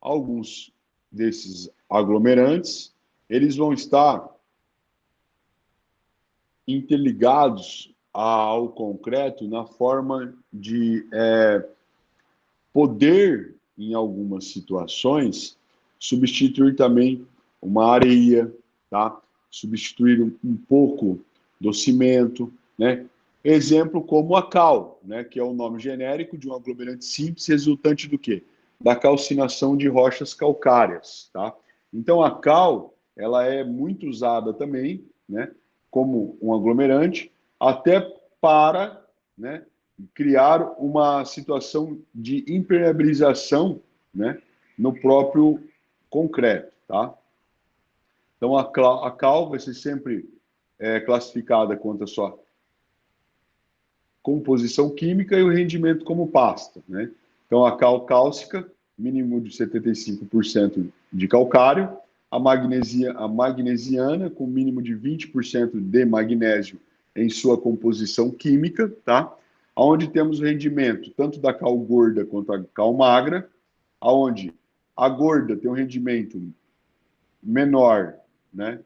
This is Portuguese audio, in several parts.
alguns desses aglomerantes, eles vão estar interligados ao concreto na forma de poder, em algumas situações, substituir também uma areia, tá? Substituir um pouco do cimento, né? Exemplo como a cal, né? Que é o nome genérico de um aglomerante simples, resultante do quê? Da calcinação de rochas calcárias, tá? Então, a cal, ela é muito usada também, né? Como um aglomerante, até para, né? Criar uma situação de impermeabilização, né? No próprio concreto, tá? Então, a cal vai ser sempre classificada quanto à sua composição química e o rendimento como pasta, né? Então, a cal cálcica, mínimo de 75% de calcário, a magnesiana, com mínimo de 20% de magnésio em sua composição química, tá? Onde temos o rendimento tanto da cal gorda quanto da cal magra, aonde a gorda tem um rendimento menor, né?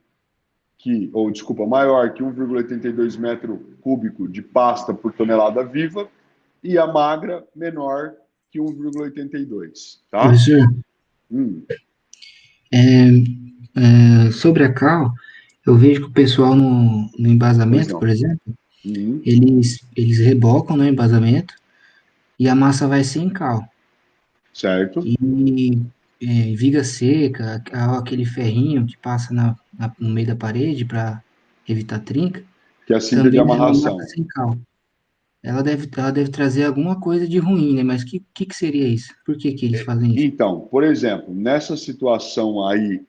Maior que 1,82 metro cúbico de pasta por tonelada viva, e a magra menor que 1,82, tá? Professor, sobre a cal, eu vejo que o pessoal no Pois embasamento, por não. exemplo, Uhum. eles rebocam no embasamento e a massa vai sem cal. Certo? E viga seca, aquele ferrinho que passa no meio da parede para evitar trinca, Que é a cinta de também é uma massa amarração. sem cal. Ela deve trazer alguma coisa de ruim, né? Mas que seria isso? Por que eles fazem isso? Então, por exemplo, nessa situação aí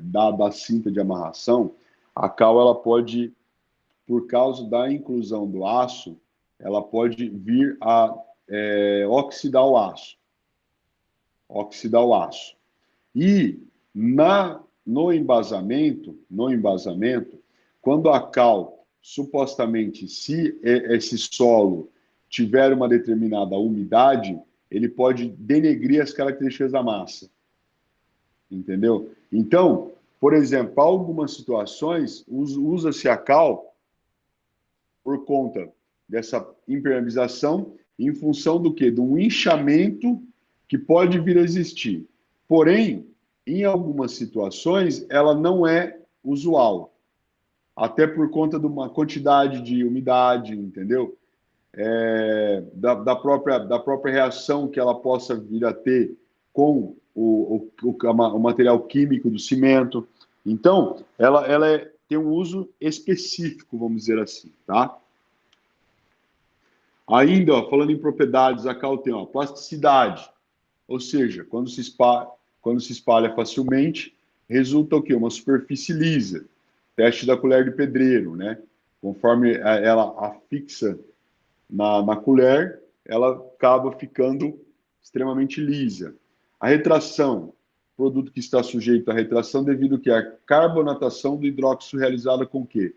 da cinta de amarração, a cal, ela pode, por causa da inclusão do aço, ela pode vir a oxidar o aço. Oxidar o aço. E no embasamento, quando a cal, supostamente, se esse solo tiver uma determinada umidade, ele pode denegrir as características da massa. Entendeu? Então, por exemplo, para algumas situações, usa-se a cal por conta dessa impermeabilização em função do quê? De um inchamento que pode vir a existir. Porém, em algumas situações, ela não é usual. Até por conta de uma quantidade de umidade, entendeu? Da própria reação que ela possa vir a ter com o material químico do cimento. Então, ela tem um uso específico, vamos dizer assim, tá? Ainda, ó, falando em propriedades, a cal tem plasticidade, ou seja, quando se espalha facilmente, resulta o quê? Uma superfície lisa. Teste da colher de pedreiro, né? Conforme ela afixa na colher, ela acaba ficando extremamente lisa. A retração, produto que está sujeito à retração devido que a carbonatação do hidróxido realizada com o quê?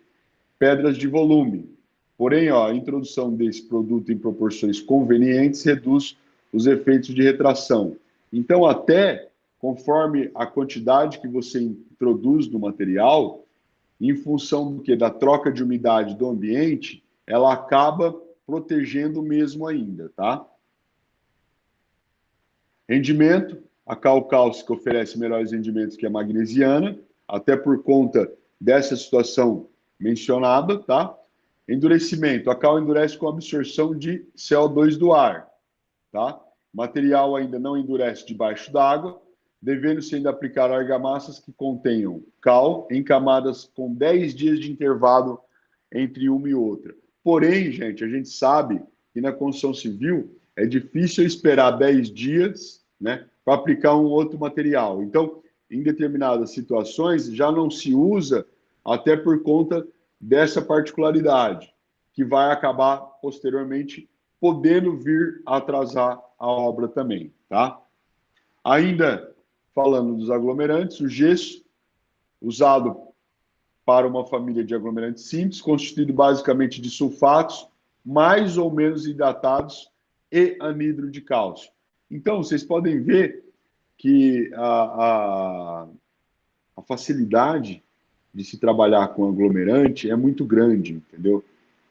Pedras de volume. Porém, a introdução desse produto em proporções convenientes reduz os efeitos de retração. Então, até conforme a quantidade que você introduz no material, em função do que? Da troca de umidade do ambiente, ela acaba protegendo mesmo ainda, tá? Rendimento, a cal cálcica oferece melhores rendimentos que a magnesiana, até por conta dessa situação mencionada, tá? Endurecimento, a cal endurece com a absorção de CO2 do ar, tá? Material ainda não endurece debaixo d'água, devendo-se ainda aplicar argamassas que contenham cal em camadas com 10 dias de intervalo entre uma e outra. Porém, gente, a gente sabe que na construção civil é difícil esperar 10 dias, né, para aplicar um outro material. Então, em determinadas situações, já não se usa até por conta dessa particularidade, que vai acabar posteriormente podendo vir a atrasar a obra também, tá? Ainda falando dos aglomerantes, o gesso, usado para uma família de aglomerantes simples, constituído basicamente de sulfatos, mais ou menos hidratados e anidro de cálcio. Então, vocês podem ver que a facilidade de se trabalhar com aglomerante é muito grande, entendeu?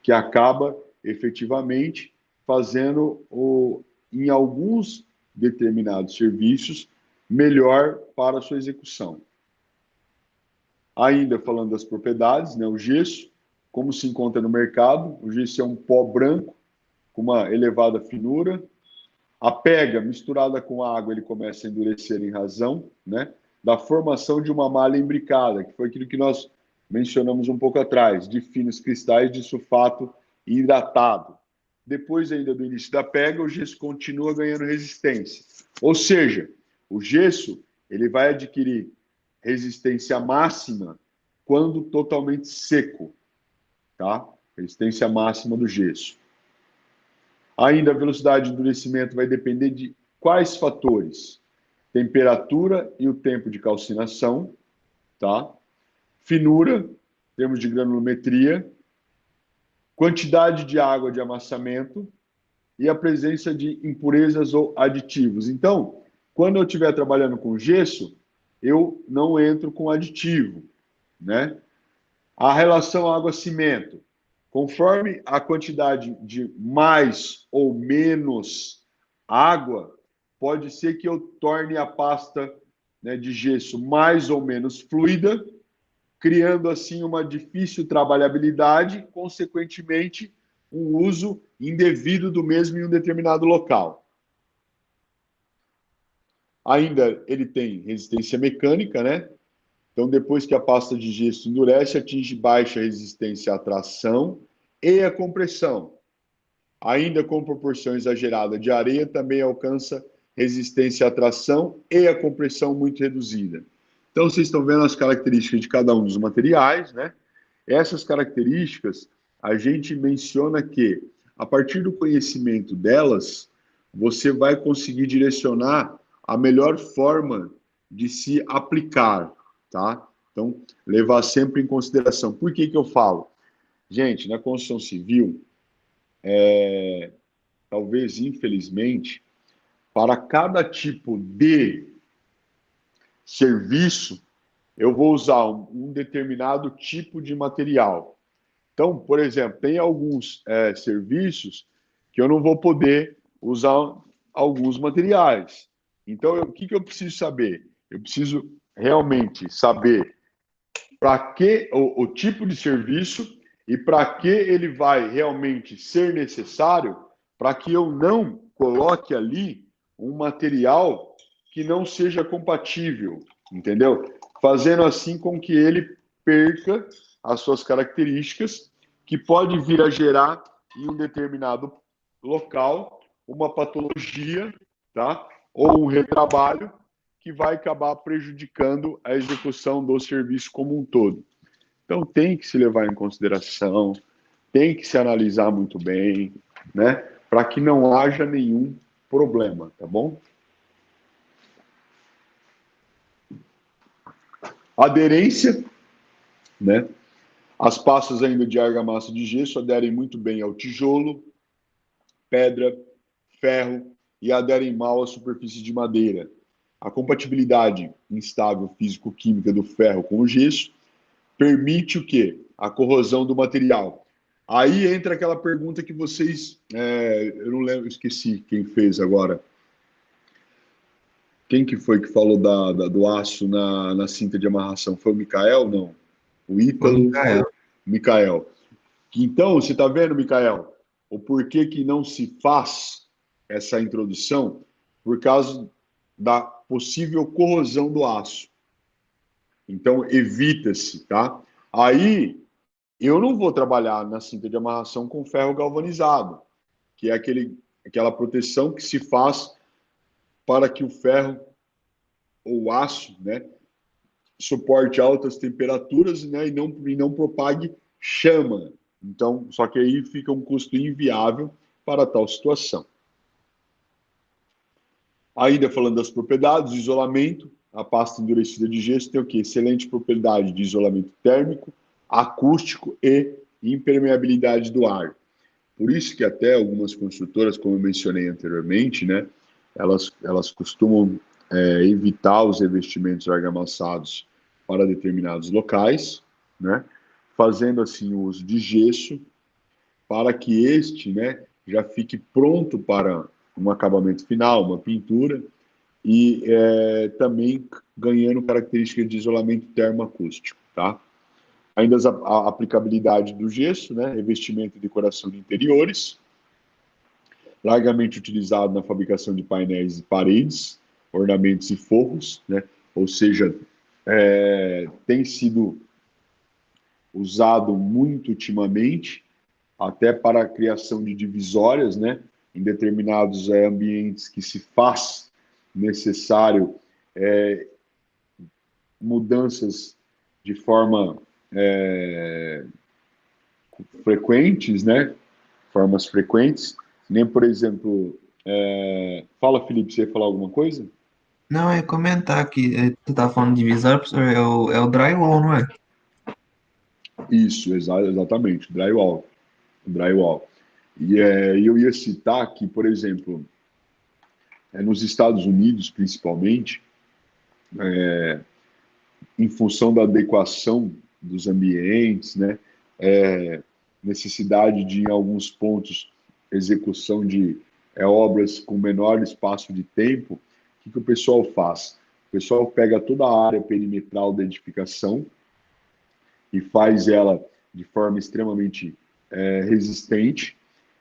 Que acaba efetivamente fazendo, em alguns determinados serviços, melhor para a sua execução. Ainda falando das propriedades, né, o gesso, como se encontra no mercado, o gesso é um pó branco com uma elevada finura. A pega misturada com a água, ele começa a endurecer em razão, né, da formação de uma malha imbricada, que foi aquilo que nós mencionamos um pouco atrás, de finos cristais de sulfato hidratado. Depois ainda do início da pega, o gesso continua ganhando resistência. Ou seja, o gesso ele vai adquirir resistência máxima quando totalmente seco, tá? Resistência máxima do gesso. Ainda a velocidade de endurecimento vai depender de quais fatores? Temperatura e o tempo de calcinação, tá? Finura, termos de granulometria, quantidade de água de amassamento e a presença de impurezas ou aditivos. Então, quando eu estiver trabalhando com gesso, eu não entro com aditivo, né? A relação água-cimento. Conforme a quantidade de mais ou menos água, pode ser que eu torne a pasta, né, de gesso mais ou menos fluida, criando assim uma difícil trabalhabilidade, consequentemente, um uso indevido do mesmo em um determinado local. Ainda ele tem resistência mecânica, né? Então, depois que a pasta de gesso endurece, atinge baixa resistência à tração e à compressão. Ainda com proporção exagerada de areia, também alcança resistência à tração e à compressão muito reduzida. Então, vocês estão vendo as características de cada um dos materiais, né? Essas características, a gente menciona que, a partir do conhecimento delas, você vai conseguir direcionar a melhor forma de se aplicar, tá? Então, levar sempre em consideração. Por que que eu falo? Gente, na construção civil, talvez, infelizmente, para cada tipo de serviço, eu vou usar um determinado tipo de material. Então, por exemplo, tem alguns serviços que eu não vou poder usar alguns materiais. Então, o que que eu preciso saber? Eu preciso realmente saber para que o tipo de serviço e para que ele vai realmente ser necessário para que eu não coloque ali um material que não seja compatível, entendeu? Fazendo assim com que ele perca as suas características, que pode vir a gerar em um determinado local uma patologia, tá? Ou um retrabalho que vai acabar prejudicando a execução do serviço como um todo. Então, tem que se levar em consideração, tem que se analisar muito bem, né? Para que não haja nenhum problema, tá bom? Aderência, né? As pastas ainda de argamassa de gesso aderem muito bem ao tijolo, pedra, ferro e aderem mal à superfície de madeira. A compatibilidade instável físico-química do ferro com o gesso permite o quê? A corrosão do material. Aí entra aquela pergunta que vocês... eu não lembro, esqueci quem fez agora. Quem que foi que falou do aço na cinta de amarração? Foi o Mikael? Não. O Ítalo... Mikael. Então, você está vendo, Mikael, o porquê que não se faz essa introdução? Por causa da possível corrosão do aço. Então, evita-se, tá? Aí, eu não vou trabalhar na cinta de amarração com ferro galvanizado, que é aquela proteção que se faz para que o ferro ou aço, né, suporte altas temperaturas, né, e não propague chama. Então, só que aí fica um custo inviável para tal situação. Ainda falando das propriedades, isolamento, a pasta endurecida de gesso tem o quê? Excelente propriedade de isolamento térmico, acústico e impermeabilidade do ar. Por isso que até algumas construtoras, como eu mencionei anteriormente, né, elas costumam evitar os revestimentos argamassados para determinados locais, né? Fazendo assim o uso de gesso para que este, né, já fique pronto para um acabamento final, uma pintura, e também ganhando características de isolamento termoacústico, tá? Ainda a aplicabilidade do gesso, né, revestimento e decoração de interiores, largamente utilizado na fabricação de painéis e paredes, ornamentos e forros, né? Ou seja, tem sido usado muito ultimamente, até para a criação de divisórias, né? Em determinados ambientes que se faz necessário mudanças de forma frequentes, né? Formas frequentes. Nem, por exemplo... Fala, Felipe, você ia falar alguma coisa? Não, é comentar que tu tá falando de divisório, professor, é o drywall, não é? Isso, exatamente, drywall. Drywall. E eu ia citar que, por exemplo, nos Estados Unidos, principalmente, em função da adequação dos ambientes, né, necessidade de, em alguns pontos, execução de obras com menor espaço de tempo, o que o pessoal faz? O pessoal pega toda a área perimetral da edificação e faz ela de forma extremamente resistente,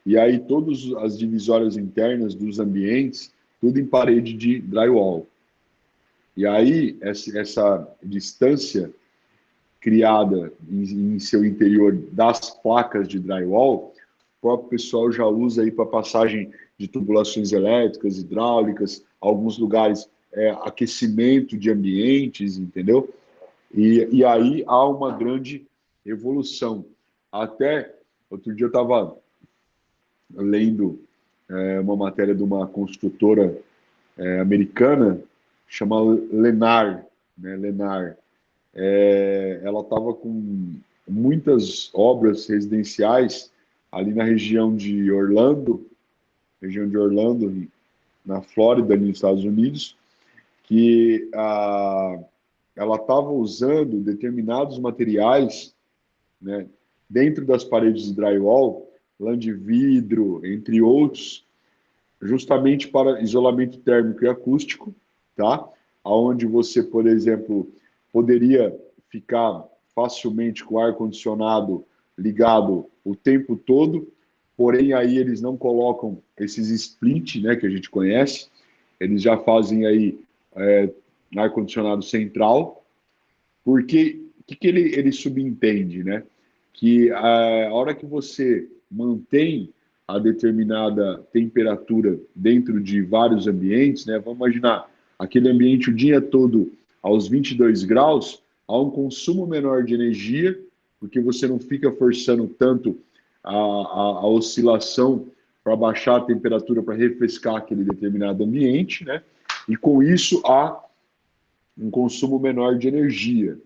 e aí todas as divisórias internas dos ambientes, tudo em parede de drywall. E aí, essa distância criada em seu interior das placas de drywall, o próprio pessoal já usa aí para passagem de tubulações elétricas, hidráulicas, alguns lugares aquecimento de ambientes, entendeu? E aí há uma grande evolução. Até outro dia eu estava lendo uma matéria de uma construtora americana, chama Lennar, né? Lennar. Ela estava com muitas obras residenciais ali na região de Orlando, na Flórida, ali nos Estados Unidos, que ela estava usando determinados materiais, né, dentro das paredes de drywall, lã de vidro, entre outros, justamente para isolamento térmico e acústico, tá? Onde você, por exemplo, poderia ficar facilmente com o ar-condicionado ligado o tempo todo, porém aí eles não colocam esses split, né, que a gente conhece, eles já fazem aí ar-condicionado central, porque o que ele subentende, né? Que a hora que você mantém a determinada temperatura dentro de vários ambientes, né? Vamos imaginar aquele ambiente o dia todo aos 22 graus, há um consumo menor de energia, porque você não fica forçando tanto a oscilação para baixar a temperatura, para refrescar aquele determinado ambiente, né? E com isso há um consumo menor de energia.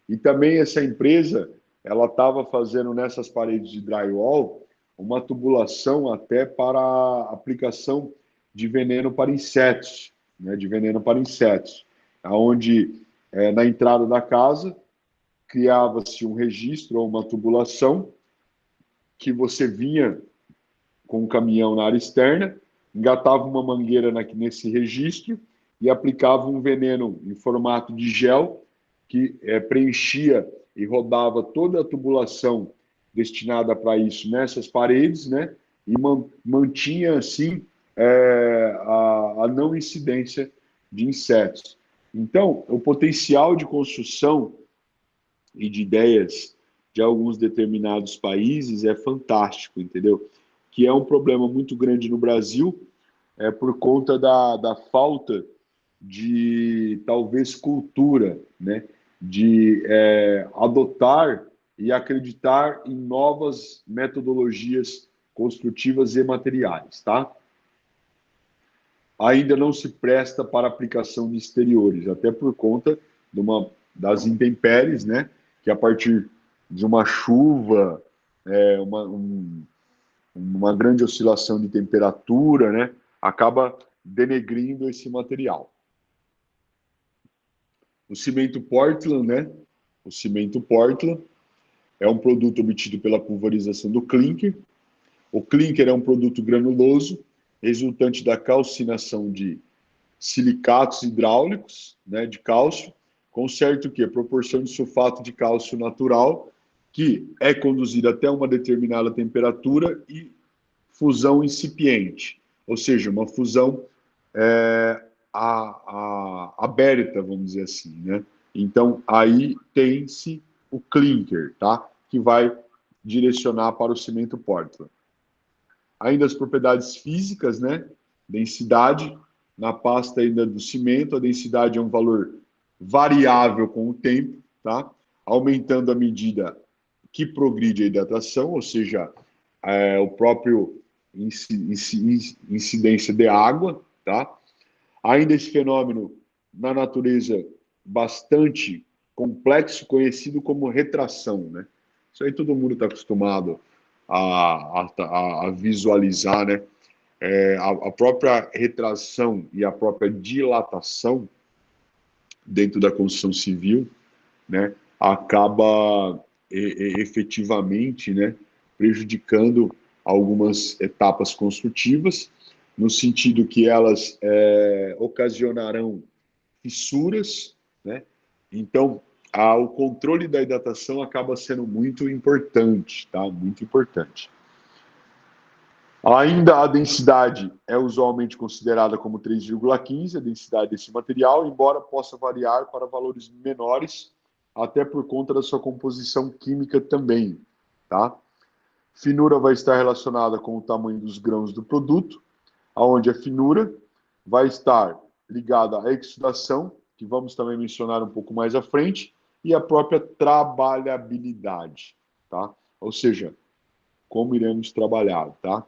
E também essa empresa, ela estava fazendo nessas paredes de drywall uma tubulação até para a aplicação de veneno para insetos, né, de veneno para insetos, onde na entrada da casa criava-se um registro ou uma tubulação que você vinha com um caminhão na área externa, engatava uma mangueira nesse registro e aplicava um veneno em formato de gel que preenchia e rodava toda a tubulação destinada para isso nessas paredes, né? E mantinha assim a não incidência de insetos. Então, o potencial de construção e de ideias de alguns determinados países é fantástico, entendeu? Que é um problema muito grande no Brasil, por conta da falta de, talvez, cultura, né? De adotar e acreditar em novas metodologias construtivas e materiais, tá? Ainda não se presta para aplicação de exteriores, até por conta das intempéries, né? Que a partir de uma chuva, uma grande oscilação de temperatura, né? Acaba denegrindo esse material. O cimento Portland, né? O cimento Portland é um produto obtido pela pulverização do clinker. O clinker é um produto granuloso, resultante da calcinação de silicatos hidráulicos, né, de cálcio, com certo que proporção de sulfato de cálcio natural, que é conduzida até uma determinada temperatura e fusão incipiente, ou seja, uma fusão aberta, vamos dizer assim, né? Então, aí tem-se o clinker, tá? Que vai direcionar para o cimento Portland. Ainda as propriedades físicas, né? Densidade, na pasta ainda do cimento, a densidade é um valor variável com o tempo, tá? Aumentando à medida que progride a hidratação, ou seja, o próprio incidência de água, tá? Ainda esse fenômeno na natureza bastante complexo, conhecido como retração, né? Isso aí todo mundo está acostumado a visualizar, né? A própria retração e a própria dilatação dentro da construção civil, né, acaba efetivamente, né, prejudicando algumas etapas construtivas, no sentido que elas ocasionarão fissuras, né? Então, o controle da hidratação acaba sendo muito importante, tá? Muito importante. Ainda a densidade é usualmente considerada como 3,15, a densidade desse material, embora possa variar para valores menores, até por conta da sua composição química também, tá? Finura vai estar relacionada com o tamanho dos grãos do produto, onde a finura vai estar ligada à exudação, que vamos também mencionar um pouco mais à frente, e a própria trabalhabilidade, tá? Ou seja, como iremos trabalhar, tá?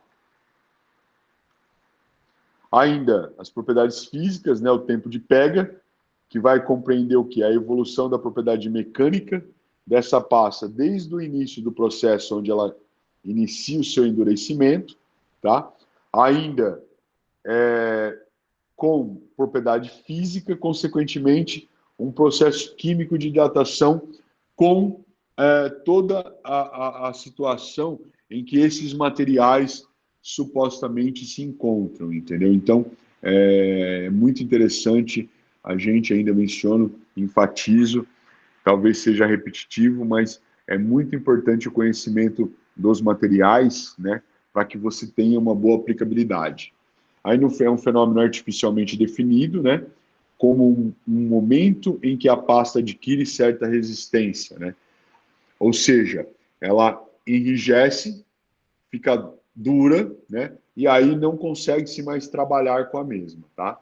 Ainda as propriedades físicas, né, o tempo de pega, que vai compreender o que? A evolução da propriedade mecânica dessa pasta desde o início do processo, onde ela inicia o seu endurecimento, tá? Ainda com propriedade física, consequentemente, um processo químico de hidratação com toda a situação em que esses materiais supostamente se encontram, entendeu? Então, é muito interessante, a gente ainda menciono, enfatizo, talvez seja repetitivo, mas é muito importante o conhecimento dos materiais, né, para que você tenha uma boa aplicabilidade. Aí não é um fenômeno artificialmente definido, né, como um momento em que a pasta adquire certa resistência, né? Ou seja, ela enrijece, fica dura, né? E aí não consegue-se mais trabalhar com a mesma, tá?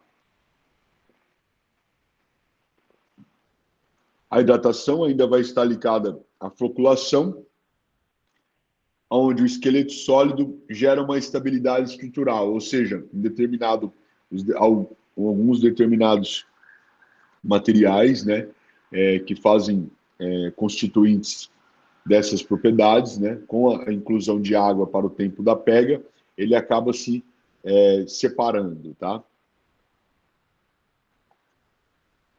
A hidratação ainda vai estar ligada à floculação, onde o esqueleto sólido gera uma estabilidade estrutural, ou seja, alguns determinados materiais, né, que fazem constituintes dessas propriedades, né, com a inclusão de água para o tempo da pega, ele acaba se separando, tá?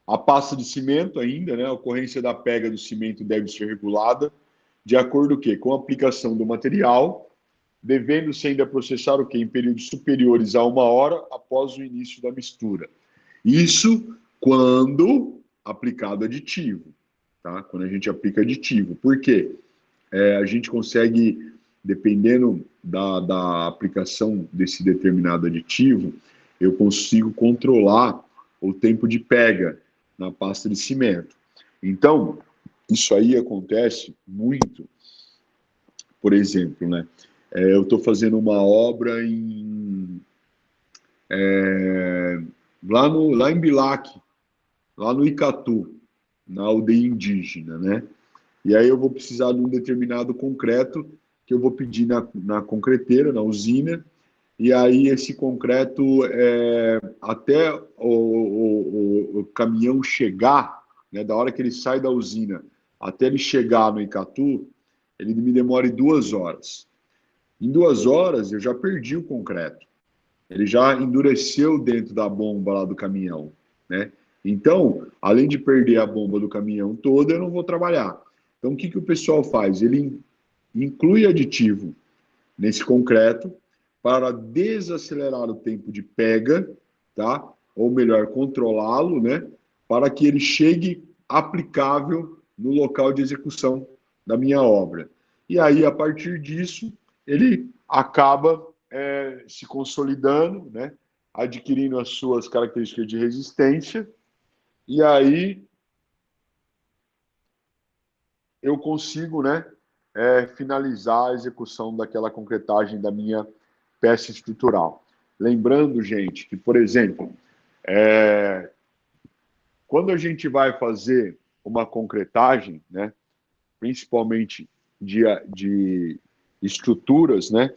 A pasta de cimento ainda, né, a ocorrência da pega do cimento deve ser regulada de acordo com a aplicação do material, devendo-se ainda processar em períodos superiores a 1 hora após o início da mistura. Isso quando aplicado aditivo, tá? Quando a gente aplica aditivo. Por quê? A gente consegue, dependendo da aplicação desse determinado aditivo, eu consigo controlar o tempo de pega na pasta de cimento. Então, isso aí acontece muito, por exemplo, né? Eu estou fazendo uma obra lá em Bilac, lá no Icatu, na aldeia indígena, né? E aí eu vou precisar de um determinado concreto que eu vou pedir na concreteira, na usina, e aí esse concreto, até o caminhão chegar, né, da hora que ele sai da usina até ele chegar no Icatu, ele me demora 2 horas. Em 2 horas eu já perdi o concreto. Ele já endureceu dentro da bomba lá do caminhão, né? Então, além de perder a bomba do caminhão toda, eu não vou trabalhar. Então, o que o pessoal faz? Ele inclui aditivo nesse concreto para desacelerar o tempo de pega, tá? Ou melhor, controlá-lo, né? Para que ele chegue aplicável no local de execução da minha obra. E aí, a partir disso, ele acaba se consolidando, né? Adquirindo as suas características de resistência, e aí eu consigo, né, finalizar a execução daquela concretagem da minha peça estrutural. Lembrando, gente, que, por exemplo, quando a gente vai fazer uma concretagem, né, principalmente de estruturas, né,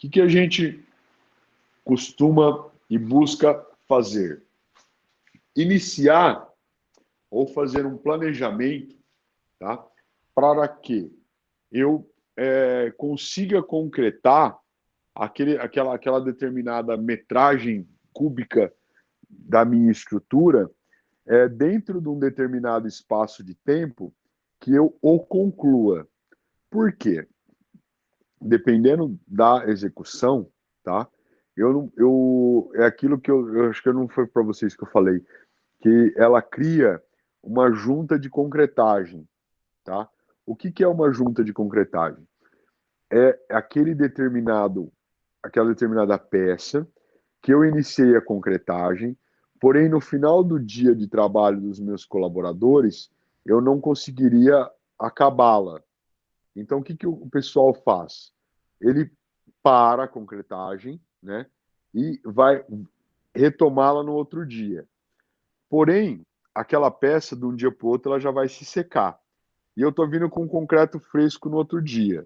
o que a gente costuma e busca fazer? Iniciar ou fazer um planejamento, tá, para que eu consiga concretar aquela determinada metragem cúbica da minha estrutura dentro de um determinado espaço de tempo que eu o conclua. Por quê? Dependendo da execução, tá? É aquilo que eu acho que não foi para vocês que eu falei, que ela cria uma junta de concretagem, tá? O que é uma junta de concretagem? É aquela determinada peça que eu iniciei a concretagem, porém no final do dia de trabalho dos meus colaboradores, eu não conseguiria acabá-la. Então, o que o pessoal faz? Ele para a concretagem, né, e vai retomá-la no outro dia. Porém, aquela peça, de um dia para o outro, ela já vai se secar. E eu estou vindo com concreto fresco no outro dia.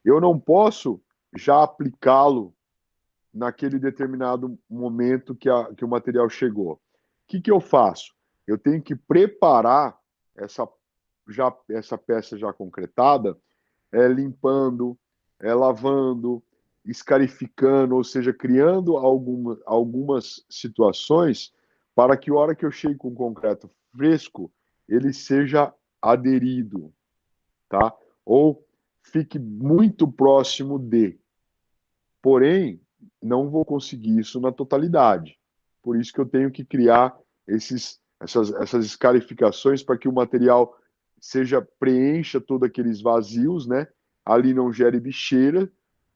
Eu não posso já aplicá-lo naquele determinado momento que o material chegou. O que eu faço? Eu tenho que preparar essa peça já concretada, limpando, lavando, escarificando, ou seja, criando algumas situações para que a hora que eu chegue com o concreto fresco, ele seja aderido, tá? Ou fique muito próximo de. Porém, não vou conseguir isso na totalidade. Por isso que eu tenho que criar essas escarificações para que o material preencha todos aqueles vazios, né? Ali não gere bicheira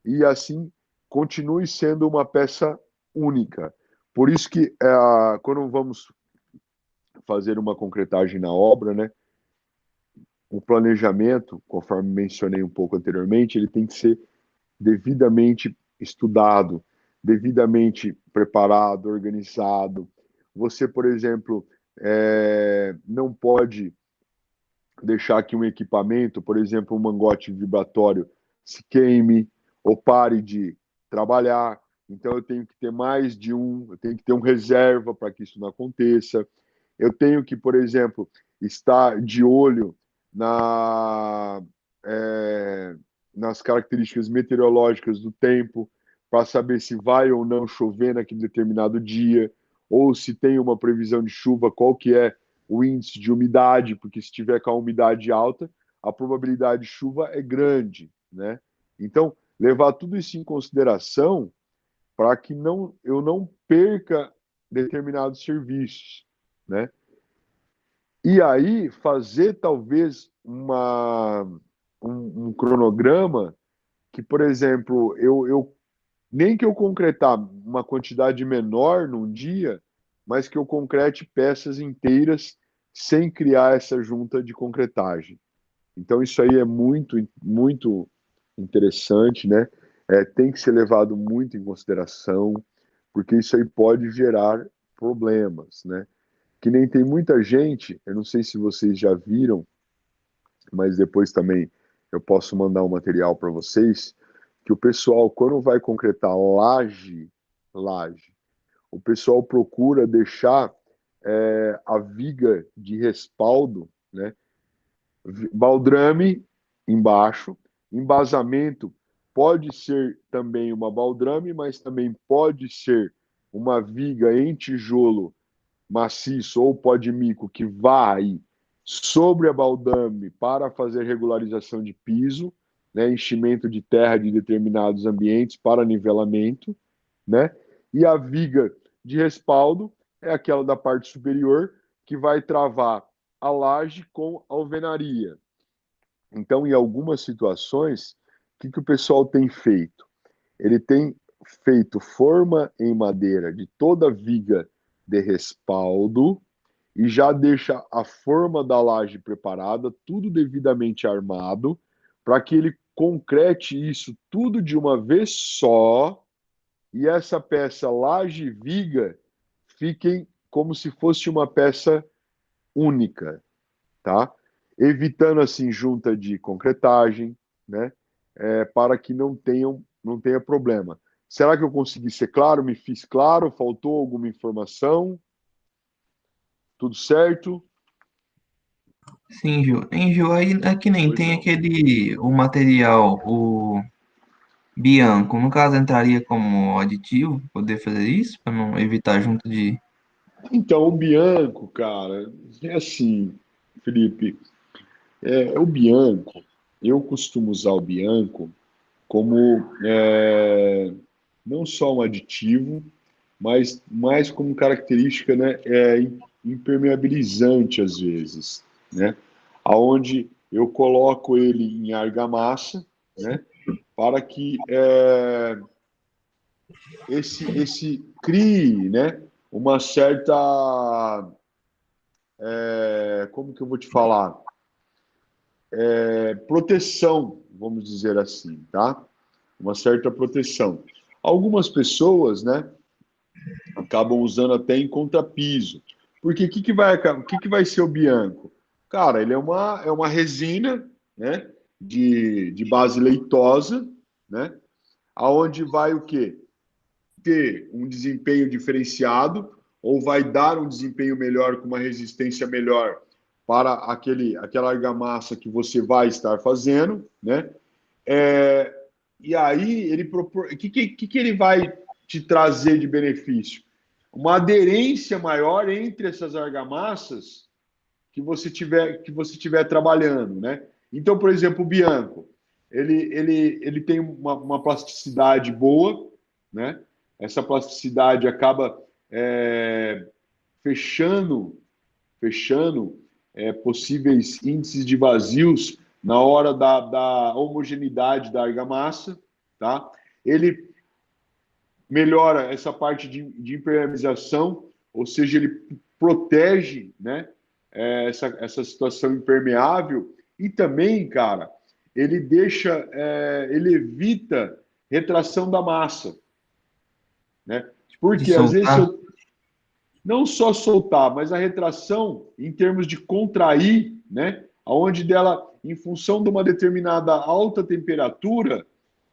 e assim continue sendo uma peça única. Por isso que quando vamos fazer uma concretagem na obra, né? O planejamento, conforme mencionei um pouco anteriormente, ele tem que ser devidamente estudado, devidamente preparado, organizado. Você, por exemplo, não pode deixar que um equipamento, por exemplo, um mangote vibratório, se queime ou pare de trabalhar. Então, eu tenho que ter mais de um, eu tenho que ter um reserva para que isso não aconteça. Eu tenho que, por exemplo, estar de olho na, é, nas características meteorológicas do tempo, para saber se vai ou não chover naquele determinado dia, ou se tem uma previsão de chuva, qual que é o índice de umidade, porque se tiver com a umidade alta, a probabilidade de chuva é grande, né? Então, levar tudo isso em consideração para que eu não perca determinados serviços, né? E aí fazer talvez um cronograma que, por exemplo, nem que eu concretar uma quantidade menor num dia, mas que eu concrete peças inteiras sem criar essa junta de concretagem. Então isso aí é muito interessante, né? Tem que ser levado muito em consideração, porque isso aí pode gerar problemas, né? Que nem tem muita gente, eu não sei se vocês já viram, mas depois também eu posso mandar um material para vocês, que o pessoal, quando vai concretar laje, o pessoal procura deixar a viga de respaldo, né? Baldrame embaixo, embasamento pode ser também uma baldrame, mas também pode ser uma viga em tijolo maciço ou pó de mico que vai sobre a baldame para fazer regularização de piso, né, enchimento de terra de determinados ambientes para nivelamento, né? E a viga de respaldo é aquela da parte superior que vai travar a laje com alvenaria. Então, em algumas situações, que o pessoal tem feito? Ele tem feito forma em madeira de toda a viga de respaldo e já deixa a forma da laje preparada, tudo devidamente armado, para que ele concrete isso tudo de uma vez só e essa peça laje e viga fiquem como se fosse uma peça única, tá? Evitando assim junta de concretagem, né? Para que não tenha problema. Será que eu consegui ser claro? Me fiz claro? Faltou alguma informação? Tudo certo? Sim, Gil. Hein, Gil, aí é que nem Pois tem não. aquele, o material, o Bianco, no caso, entraria como aditivo, poder fazer isso, para não evitar junto de... Então, o Bianco, cara, é assim, Felipe, o Bianco, eu costumo usar o Bianco como não só um aditivo, mas mais como característica, né, impermeabilizante às vezes, né? Aonde eu coloco ele em argamassa, né, para que esse crie, né, uma certa, como que eu vou te falar, proteção, vamos dizer assim, tá? Uma certa proteção. Algumas pessoas, né, acabam usando até em contrapiso. Porque o que vai ser o Bianco? Cara, ele é uma resina, né, de base leitosa, né, aonde vai o quê? Ter um desempenho diferenciado ou vai dar um desempenho melhor com uma resistência melhor para aquela argamassa que você vai estar fazendo, né? É, e aí ele propor, o que ele vai te trazer de benefício? Uma aderência maior entre essas argamassas que você tiver trabalhando, né? Então, por exemplo, o Bianco, ele tem uma plasticidade boa, né? Essa plasticidade acaba fechando possíveis índices de vazios na hora da homogeneidade da argamassa, tá? Ele melhora essa parte de impermeabilização, ou seja, ele protege, né, essa situação impermeável e também, cara, ele evita retração da massa, né? de Porque às vezes soltar? não só soltar, mas a retração em termos de contrair, né? Aonde dela, em função de uma determinada alta temperatura,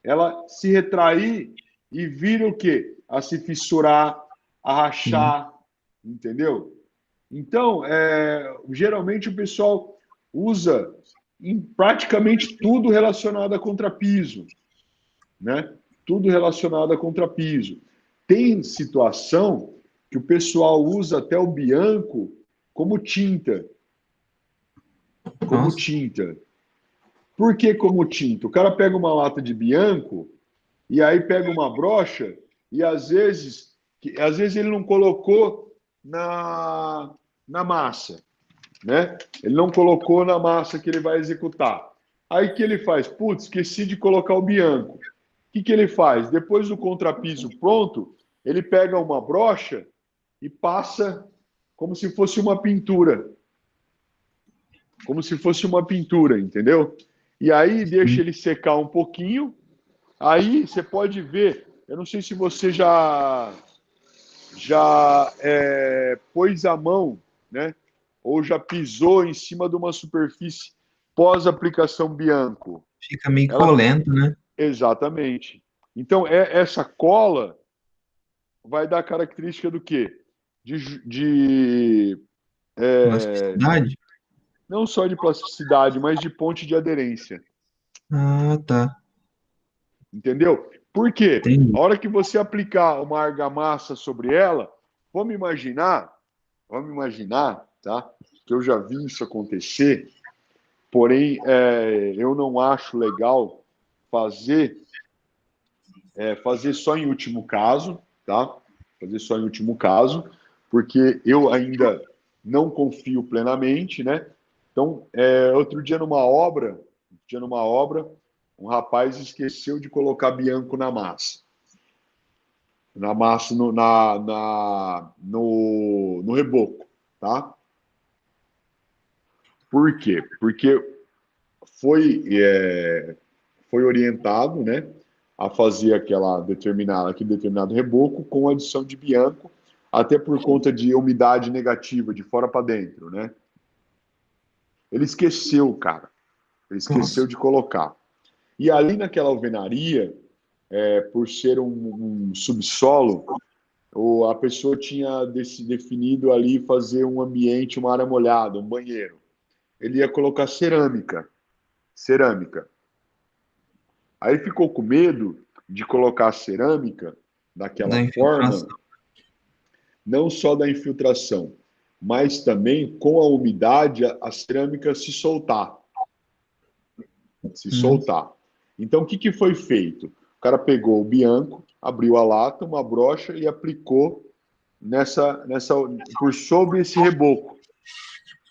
ela se retrair e vira o quê? A se fissurar, a Sim. rachar, entendeu? Então, geralmente o pessoal usa em praticamente tudo relacionado a contrapiso, né? Tudo relacionado a contrapiso. Tem situação que o pessoal usa até o Bianco como tinta, como Nossa, tinta. Por que como tinta? O cara pega uma lata de Bianco e aí pega uma brocha e às vezes ele não colocou na massa, né? Ele não colocou na massa que ele vai executar. Aí o que ele faz? Putz, esqueci de colocar o Bianco. O que ele faz? Depois do contrapiso pronto, ele pega uma brocha e passa como se fosse uma pintura. Como se fosse uma pintura, entendeu? E aí deixa sim. ele secar um pouquinho. Aí você pode ver, eu não sei se você já pôs a mão, né? Ou já pisou em cima de uma superfície pós-aplicação Bianco. Fica meio Ela, colento, né? exatamente. Então, essa cola vai dar característica do quê? De Elasticidade? não só de plasticidade, mas de ponte de aderência. Ah, tá. Entendeu? Por quê? Entendi. A hora que você aplicar uma argamassa sobre ela, vamos imaginar. vamos imaginar, tá? Que eu já vi isso acontecer, porém, eu não acho legal fazer, fazer só em último caso, tá? Fazer só em último caso, porque eu ainda não confio plenamente, né? Então, outro dia numa obra, um rapaz esqueceu de colocar bianco na massa no reboco, tá? Por quê? Porque foi, foi orientado, né, a fazer aquele determinado reboco com adição de bianco, até por conta de umidade negativa de fora para dentro, né? Ele esqueceu, cara. Ele esqueceu Nossa. de colocar. E ali naquela alvenaria, por ser um subsolo, a pessoa tinha definido ali fazer um ambiente, uma área molhada, um banheiro. Ele ia colocar cerâmica. Cerâmica. Aí ficou com medo de colocar a cerâmica daquela Da forma, infiltração. não só da infiltração, mas também com a umidade a cerâmica se soltar. Se Hum. soltar. Então, o que foi feito? O cara pegou o bianco, abriu a lata, uma brocha e aplicou por sobre esse reboco,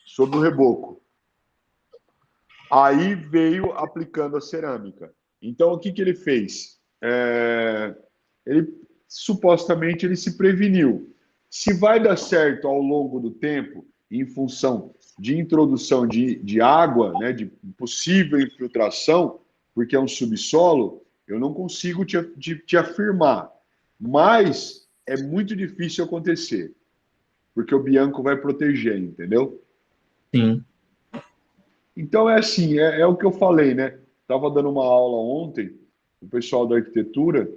sobre o reboco. Aí veio aplicando a cerâmica. Então, o que ele fez? Ele supostamente ele se preveniu. Se vai dar certo ao longo do tempo, em função de introdução de água, né, de possível infiltração, porque é um subsolo, eu não consigo te afirmar. Mas é muito difícil acontecer, porque o Bianco vai proteger, entendeu? Sim. Então é assim, é o que eu falei, né? Estava dando uma aula ontem, o pessoal da arquitetura,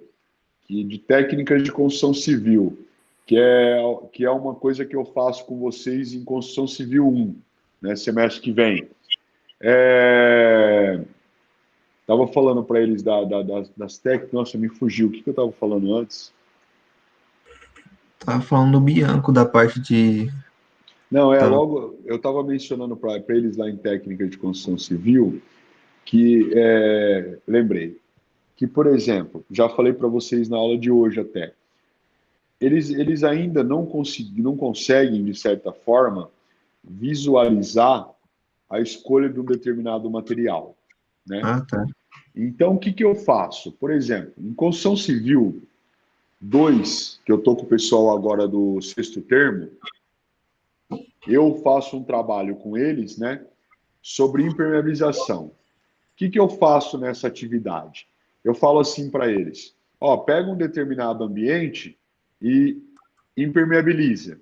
de técnicas de construção civil, que é uma coisa que eu faço com vocês em construção civil 1, né, semestre que vem. Estava falando para eles das técnicas, nossa, me fugiu, o que eu estava falando antes? Tava falando do Bianco, da parte de. Não, Tava. logo, eu estava mencionando para eles lá em técnica de construção civil, lembrei, que, por exemplo, já falei para vocês na aula de hoje até, eles ainda não conseguem, de certa forma, visualizar a escolha de um determinado material, né? Ah, tá. Então, o que eu faço? Por exemplo, em construção civil 2, que eu estou com o pessoal agora do sexto termo, eu faço um trabalho com eles, né, sobre impermeabilização. O que eu faço nessa atividade? Eu falo assim para eles: ó, pega um determinado ambiente e impermeabiliza.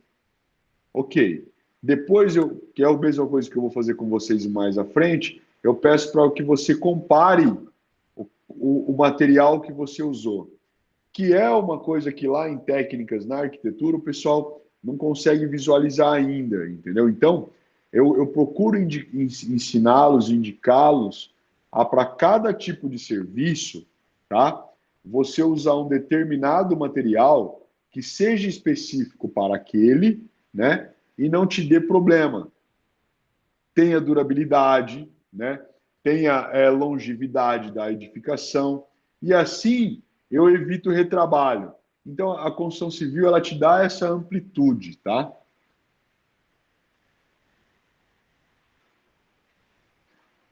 Ok. Depois, que é a mesma coisa que eu vou fazer com vocês mais à frente, eu peço para que você compare o material que você usou, que é uma coisa que lá em técnicas na arquitetura o pessoal não consegue visualizar ainda, entendeu? Então, eu procuro ensiná-los, indicá-los a para cada tipo de serviço, tá? Você usar um determinado material que seja específico para aquele, né? E não te dê problema. Tenha durabilidade, né? Tenha longevidade da edificação, e assim eu evito retrabalho. Então, a construção civil ela te dá essa amplitude, tá?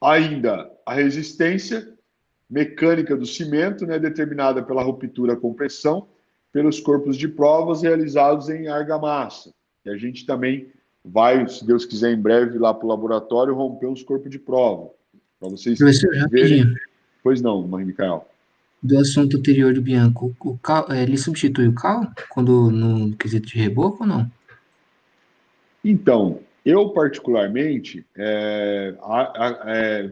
Ainda a resistência mecânica do cimento, né, determinada pela ruptura com pressão, pelos corpos de provas realizados em argamassa. E a gente também vai, se Deus quiser, em breve lá para o laboratório romper uns corpos de prova, para vocês Professor, verem. rapidinho, Pois não, Micael. do assunto anterior do Bianco, o cal, ele substitui o cal quando no quesito de reboco ou não? Então, eu particularmente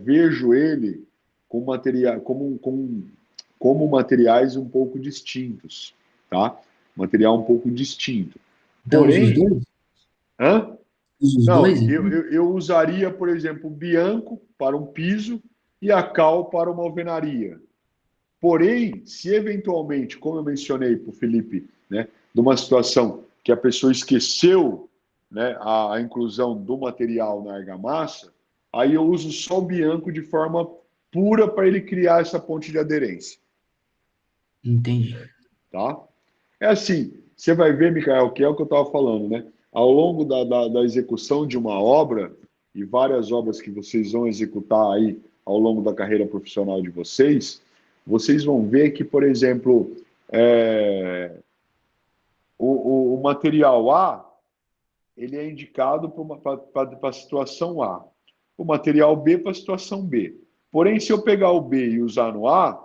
vejo ele como materiais um pouco distintos, tá? Material um pouco distinto. Então, usa os Porém, dois? hã? Usa os Não, dois, então? eu usaria, por exemplo, o bianco para um piso e a cal para uma alvenaria. Porém, se eventualmente, como eu mencionei para o Felipe, né, de uma situação que a pessoa esqueceu né, a inclusão do material na argamassa, aí eu uso só o bianco de forma pura para ele criar essa ponte de aderência, Entendi. tá? É assim, você vai ver, Micael, que é o que eu estava falando, né? Ao longo da execução de uma obra, e várias obras que vocês vão executar aí ao longo da carreira profissional de vocês, vocês vão ver que, por exemplo, o material A, ele é indicado para a situação A. O material B para a situação B. Porém, se eu pegar o B e usar no A,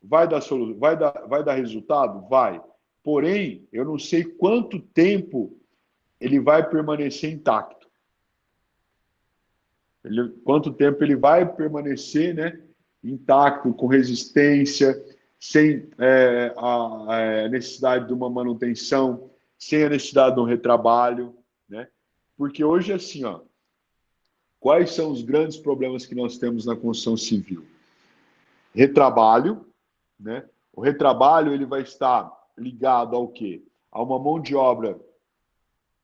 vai dar resultado? Vai. Porém, eu não sei quanto tempo ele vai permanecer intacto. Quanto tempo ele vai permanecer, né, intacto, com resistência, sem a necessidade de uma manutenção, sem a necessidade de um retrabalho, né? Porque hoje, assim, ó, quais são os grandes problemas que nós temos na construção civil? Retrabalho, né? O retrabalho ele vai estar ligado ao quê? A uma mão de obra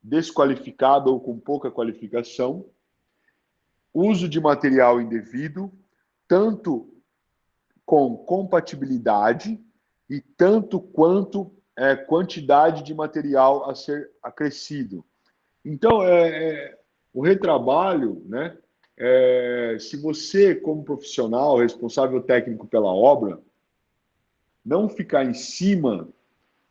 desqualificada ou com pouca qualificação, uso de material indevido, tanto com compatibilidade e tanto quanto quantidade de material a ser acrescido. Então, o retrabalho, né? Se você, como profissional, responsável técnico pela obra, não ficar em cima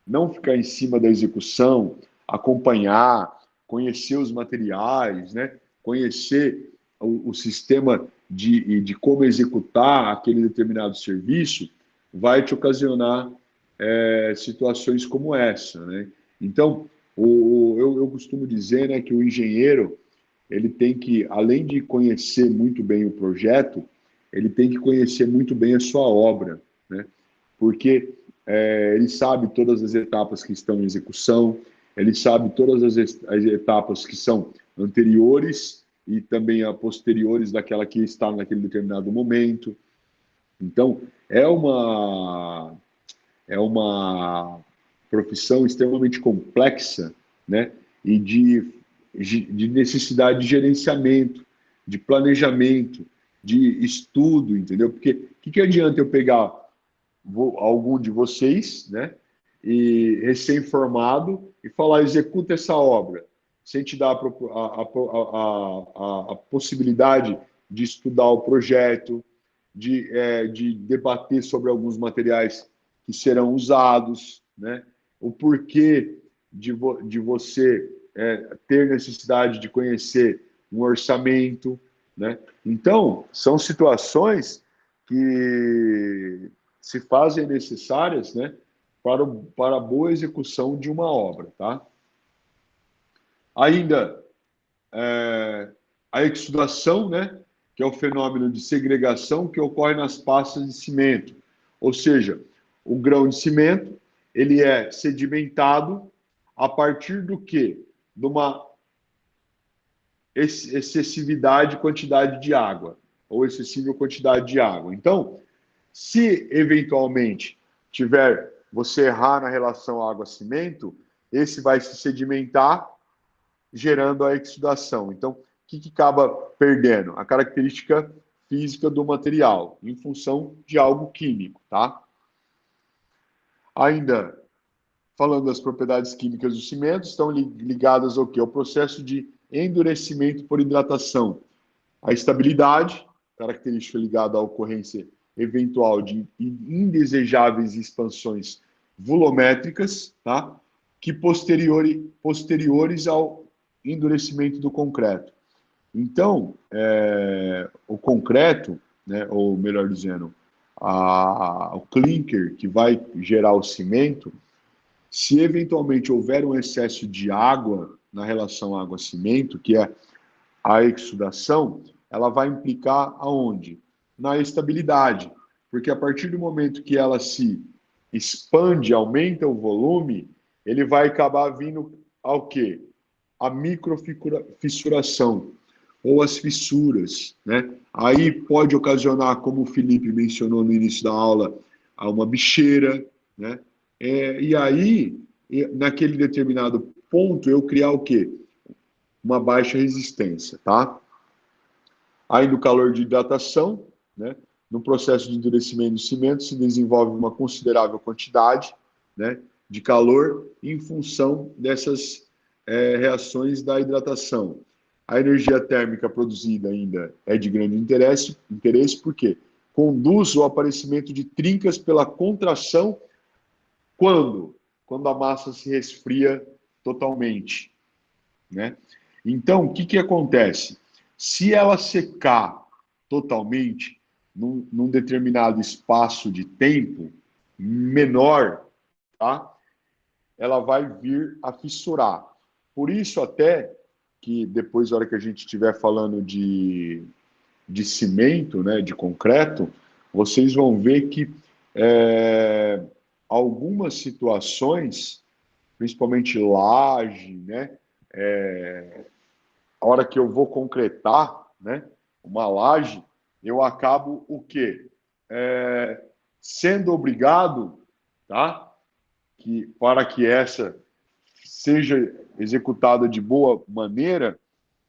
da execução, acompanhar, conhecer os materiais, né? Conhecer o sistema de como executar aquele determinado serviço, vai te ocasionar situações como essa, né? Então, eu costumo dizer, né, que o engenheiro ele tem que, além de conhecer muito bem o projeto, ele tem que conhecer muito bem a sua obra, né? Porque ele sabe todas as etapas que estão em execução, ele sabe todas as etapas que são anteriores e também a posteriores daquela que está naquele determinado momento. Então, é uma profissão extremamente complexa, né? E de necessidade de gerenciamento, de planejamento, de estudo, entendeu? Porque o que adianta eu pegar algum de vocês, né? E recém-formado, e falar, executa essa obra, sem te dar a possibilidade de estudar o projeto, de debater sobre alguns materiais que serão usados, né? O porquê de você ter necessidade de conhecer um orçamento, né? Então, são situações que se fazem necessárias, né, para a boa execução de uma obra, tá? Ainda, a exudação, né, que é o fenômeno de segregação que ocorre nas pastas de cimento. Ou seja, o grão de cimento, ele é sedimentado a partir do quê? De uma excessividade quantidade de água, ou excessiva quantidade de água. Então, se eventualmente você errar na relação água-cimento, esse vai se sedimentar, gerando a exudação. Então, o que acaba perdendo? A característica física do material, em função de algo químico, tá? Ainda, falando das propriedades químicas do cimento, estão ligadas ao quê? Ao processo de endurecimento por hidratação. A estabilidade, característica ligada à ocorrência eventual de indesejáveis expansões volumétricas, tá? Que posteriores ao endurecimento do concreto. Então, o concreto, né, ou melhor dizendo, o clinker que vai gerar o cimento, se eventualmente houver um excesso de água na relação água-cimento, que é a exudação, ela vai implicar aonde? Na estabilidade, porque a partir do momento que ela se expande, aumenta o volume, ele vai acabar vindo ao quê? A microfissuração, ou as fissuras, né? Aí pode ocasionar, como o Felipe mencionou no início da aula, uma bicheira, né? E aí, naquele determinado ponto, eu criar o quê? uma baixa resistência, tá? Ainda o calor de hidratação, né? No processo de endurecimento do cimento se desenvolve uma considerável quantidade, né, de calor em função dessas reações da hidratação. A energia térmica produzida ainda é de grande interesse porque conduz ao aparecimento de trincas pela contração quando? Quando a massa se resfria totalmente, né? Então, o que acontece? Se ela secar totalmente, num determinado espaço de tempo menor, tá? Ela vai vir a fissurar. Por isso, até que depois, na hora que a gente estiver falando de cimento, né, de concreto, vocês vão ver que algumas situações, principalmente laje, né, a hora que eu vou concretar, né, uma laje, eu acabo o quê? Sendo obrigado, tá? Para que essa seja executada de boa maneira,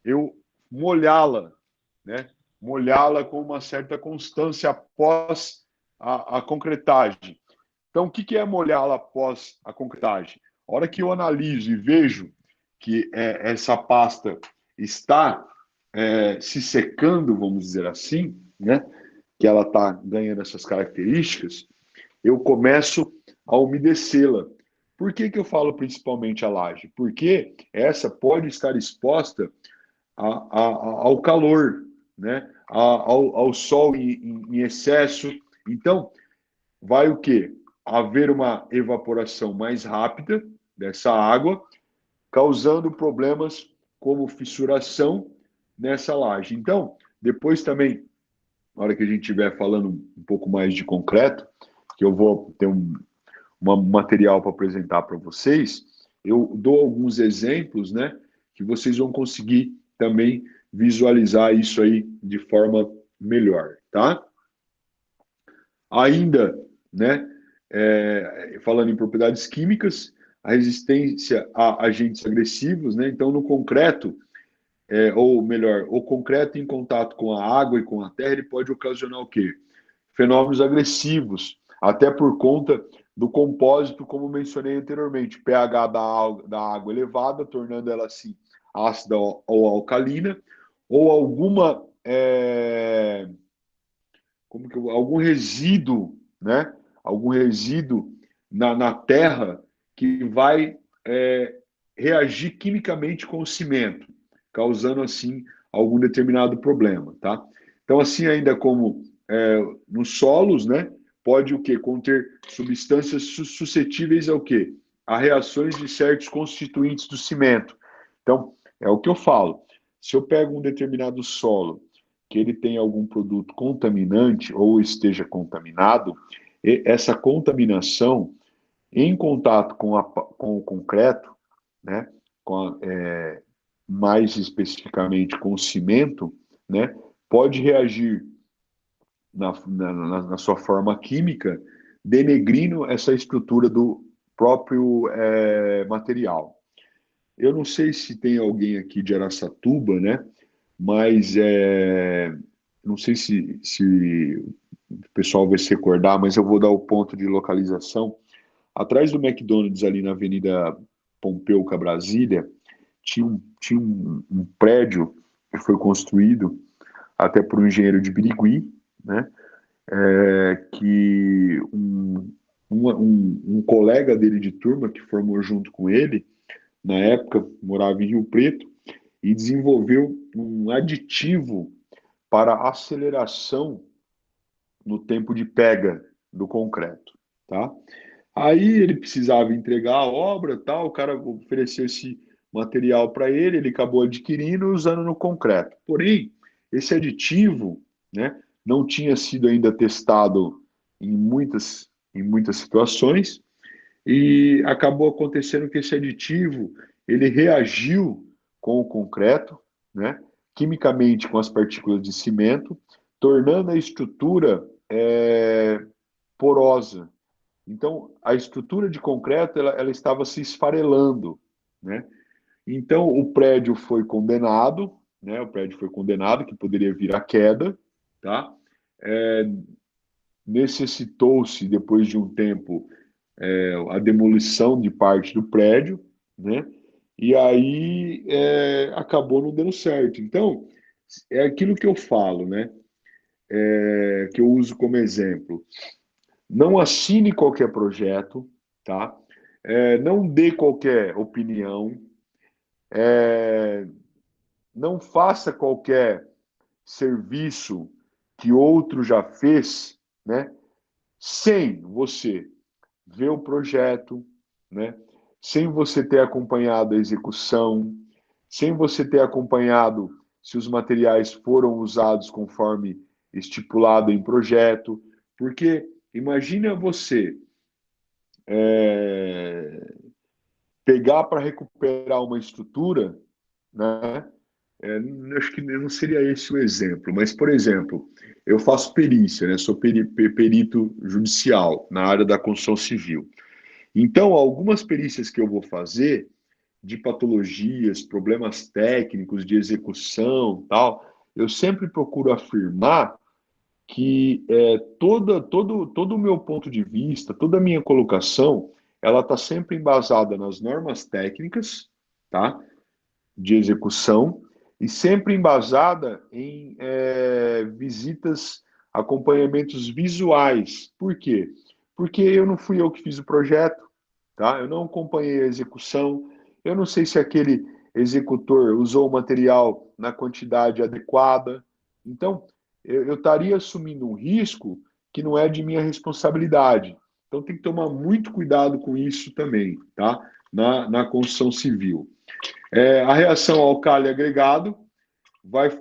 eu molhá-la, né? Molhá-la com uma certa constância após a concretagem. Então, o que é molhá-la após a concretagem? A hora que eu analiso e vejo que essa pasta está se secando, vamos dizer assim, né? Que ela está ganhando essas características, eu começo a umedecê-la. Por que eu falo principalmente a laje? Porque essa pode estar exposta ao calor, né? ao sol em excesso. Então, vai o quê? Haver uma evaporação mais rápida dessa água, causando problemas como fissuração nessa laje. Então, depois também, na hora que a gente estiver falando um pouco mais de concreto, que eu vou ter um material para apresentar para vocês, eu dou alguns exemplos, né, que vocês vão conseguir também visualizar isso aí de forma melhor, tá? Ainda, né, falando em propriedades químicas, a resistência a agentes agressivos, né? Então, no concreto, ou melhor, o concreto em contato com a água e com a terra, ele pode ocasionar o quê? Fenômenos agressivos, até por conta do compósito, como mencionei anteriormente, pH da água elevada, tornando ela assim ácida ou alcalina, ou algum resíduo, né? Algum resíduo na terra que vai reagir quimicamente com o cimento, causando assim algum determinado problema, tá? Então, assim, ainda como nos solos, né? Pode o quê? Conter substâncias suscetíveis ao quê? A reações de certos constituintes do cimento. Então, é o que eu falo. Se eu pego um determinado solo que ele tem algum produto contaminante ou esteja contaminado, essa contaminação em contato com o concreto, né, mais especificamente com o cimento, né, pode reagir na sua forma química, denegrindo essa estrutura do próprio material. Eu não sei se tem alguém aqui de Araçatuba, né, mas não sei se o pessoal vai se recordar, mas eu vou dar o ponto de localização. Atrás do McDonald's, ali na Avenida Pompeu Brasília, tinha um prédio que foi construído até por um engenheiro de Birigui, né? Que um colega dele de turma, que formou junto com ele, na época morava em Rio Preto, e desenvolveu um aditivo para aceleração no tempo de pega do concreto, tá? Aí ele precisava entregar a obra, tal, o cara ofereceu esse material para ele, ele acabou adquirindo e usando no concreto. Porém, esse aditivo, né, não tinha sido ainda testado em muitas situações e acabou acontecendo que esse aditivo ele reagiu com o concreto, né, quimicamente com as partículas de cimento, tornando a estrutura porosa. Então, a estrutura de concreto ela estava se esfarelando, né? Então, o prédio foi condenado, né? O prédio foi condenado, que poderia vir a queda, tá? É, necessitou-se, depois de um tempo, a demolição de parte do prédio, né? E aí acabou não dando certo. Então, é aquilo que eu falo, né? Que eu uso como exemplo. Não assine qualquer projeto, tá? Não dê qualquer opinião, não faça qualquer serviço que outro já fez, né? Sem você ver o projeto, né? Sem você ter acompanhado a execução, sem você ter acompanhado se os materiais foram usados conforme estipulado em projeto, porque imagina você é, pegar para recuperar uma estrutura, né? Acho que não seria esse o exemplo, mas, por exemplo, eu faço perícia, né? Sou perito judicial na área da construção civil. Então, algumas perícias que eu vou fazer de patologias, problemas técnicos, de execução, tal, eu sempre procuro afirmar que todo o meu ponto de vista, toda a minha colocação, ela está sempre embasada nas normas técnicas, tá? De execução e sempre embasada em visitas, acompanhamentos visuais. Por quê? Porque eu não fui eu que fiz o projeto, tá? Eu não acompanhei a execução, eu não sei se aquele executor usou o material na quantidade adequada. Então, eu estaria assumindo um risco que não é de minha responsabilidade. Então, tem que tomar muito cuidado com isso também, tá? Na construção civil. A reação ao cálio agregado vai,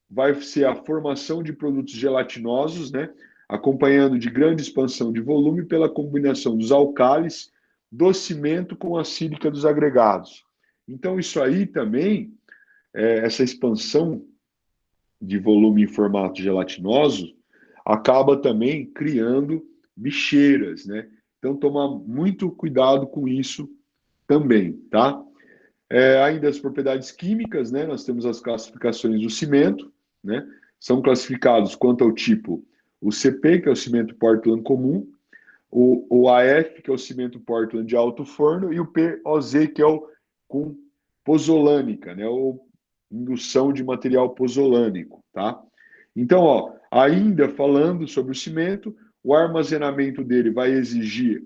vai ser a formação de produtos gelatinosos, né? Acompanhando de grande expansão de volume pela combinação dos alcalis, do cimento com a sílica dos agregados. Então, isso aí também, essa expansão de volume em formato gelatinoso, acaba também criando bicheiras, né? Então, tomar muito cuidado com isso também, tá? Ainda as propriedades químicas, né? Nós temos as classificações do cimento, né? São classificados quanto ao tipo o CP, que é o cimento Portland comum, o AF, que é o cimento Portland de alto forno, e o POZ, que é o com pozolânica, né? Ou indução de material pozolânico, tá? Então, ó, ainda falando sobre o cimento, o armazenamento dele vai exigir,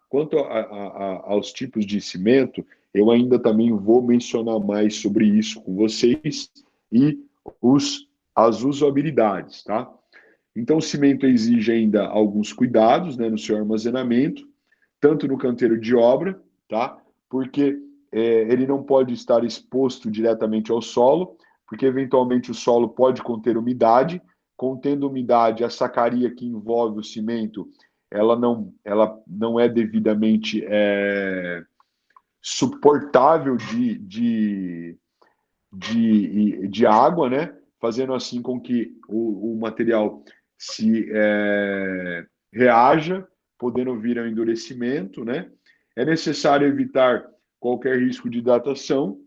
quanto aos tipos de cimento, eu ainda também vou mencionar mais sobre isso com vocês e as usabilidades, tá? Então, o cimento exige ainda alguns cuidados, né, no seu armazenamento, tanto no canteiro de obra, tá? Porque ele não pode estar exposto diretamente ao solo, porque eventualmente o solo pode conter umidade. Contendo umidade, a sacaria que envolve o cimento, ela não é devidamente suportável de água, né? Fazendo assim com que o material se reaja, podendo vir ao endurecimento, né? É necessário evitar qualquer risco de datação.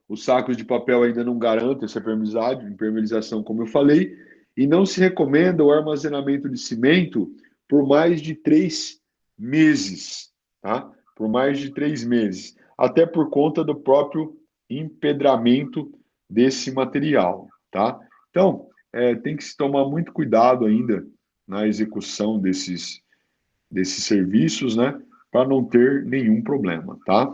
Os sacos de papel ainda não garantem essa impermeabilização, como eu falei, e não se recomenda o armazenamento de cimento por mais de 3 meses, tá? Por mais de 3 meses, até por conta do próprio empedramento desse material, tá? Então, tem que se tomar muito cuidado ainda na execução desses serviços, né? Para não ter nenhum problema, tá?